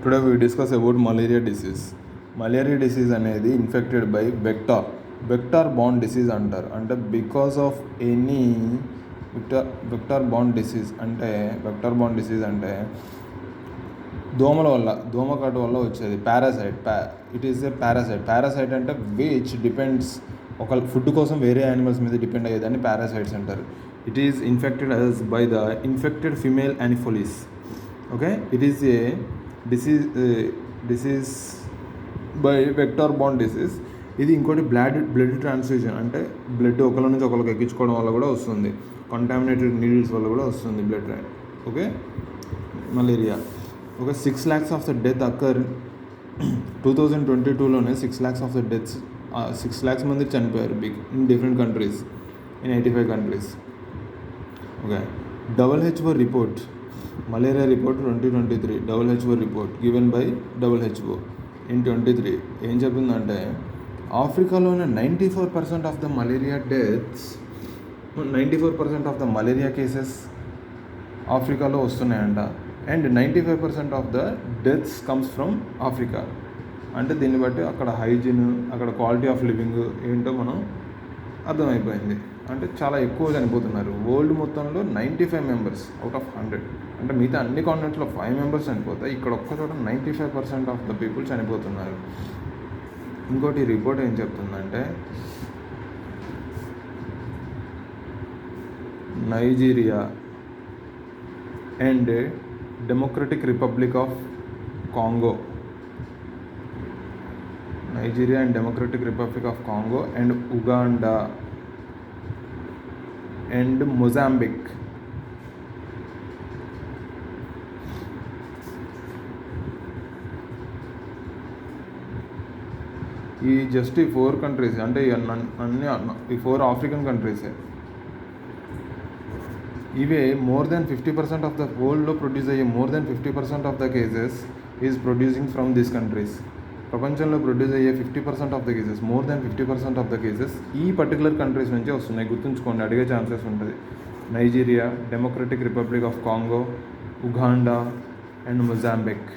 Today we discuss about malaria disease. Malaria disease అనేది infected by vector bond disease అంటారు. అంటే because of any vector bond disease అంటే దోమల వల్ల, దోమకాటు వల్ల వచ్చేది parasite. It is a parasite అంటే విచ్ డిపెండ్స్, ఒక ఫుడ్ కోసం వేరే యానిమల్స్ మీద డిపెండ్ అయ్యేదాన్ని పారాసైట్స్ అంటారు. It is infected by the infected female anopheles. Okay, it is a disease by vector bond disease. ఇది ఇంకోటి బ్లడ్ ట్రాన్స్ఫ్యూజన్, అంటే బ్లడ్ ఒకరి నుంచి ఒకరికి ఎక్కించుకోవడం వల్ల కూడా వస్తుంది. కంటామినేటెడ్ నీడిల్స్ వల్ల కూడా వస్తుంది blood. Okay, malaria. Okay, 6 lakhs of the death occur 2022లోనే 6 lakhs of the deaths, 6 lakhs మంది చనిపోయారు in different countries, in 85 countries. Okay, WHO report, malaria report 2023, WHO report given by WHO in 23 ఏం చెప్తుందంటే ఆఫ్రికాలోనే 94% of the malaria deaths, 94% of the malaria cases ఆఫ్రికాలో వస్తున్నాయంట. And 95% of the deaths comes from Africa. అంటే దీన్ని బట్టి అక్కడ hygiene, అక్కడ క్వాలిటీ ఆఫ్ లివింగ్ ఏంటో మనం అర్థమైపోయింది. అంటే చాలా ఎక్కువ చనిపోతున్నారు. వరల్డ్ మొత్తంలో 95 members అవుట్ ఆఫ్ 100. అంటే మిగతా అన్ని కాంటినెంట్స్లో 5 members చనిపోతాయి, ఇక్కడ ఒక్కచోట 95% ఆఫ్ ద పీపుల్ చనిపోతున్నారు. ఇంకోటి రిపోర్ట్ ఏం చెప్తుందంటే Nigeria and democratic republic of Congo, and Uganda and Mozambique, ఈ జస్ట్ ఈ 4 countries, అంటే ఈ 4 ఆఫ్రికన్ కంట్రీసే. ఇవే మోర్ దెన్ 50% ఆఫ్ ద వరల్డ్లో ప్రొడ్యూస్ అయ్యే more than 50% of the cases is producing from these countries. ప్రపంచంలో ప్రొడ్యూస్ అయ్యే 50% of the cases, more than 50% of the cases ఈ పర్టికులర్ కంట్రీస్ నుంచే వస్తున్నాయి. గుర్తుంచుకోండి, అడిగే ఛాన్సెస్ ఉంటుంది. Nigeria, democratic republic of Congo, Uganda and Mozambique.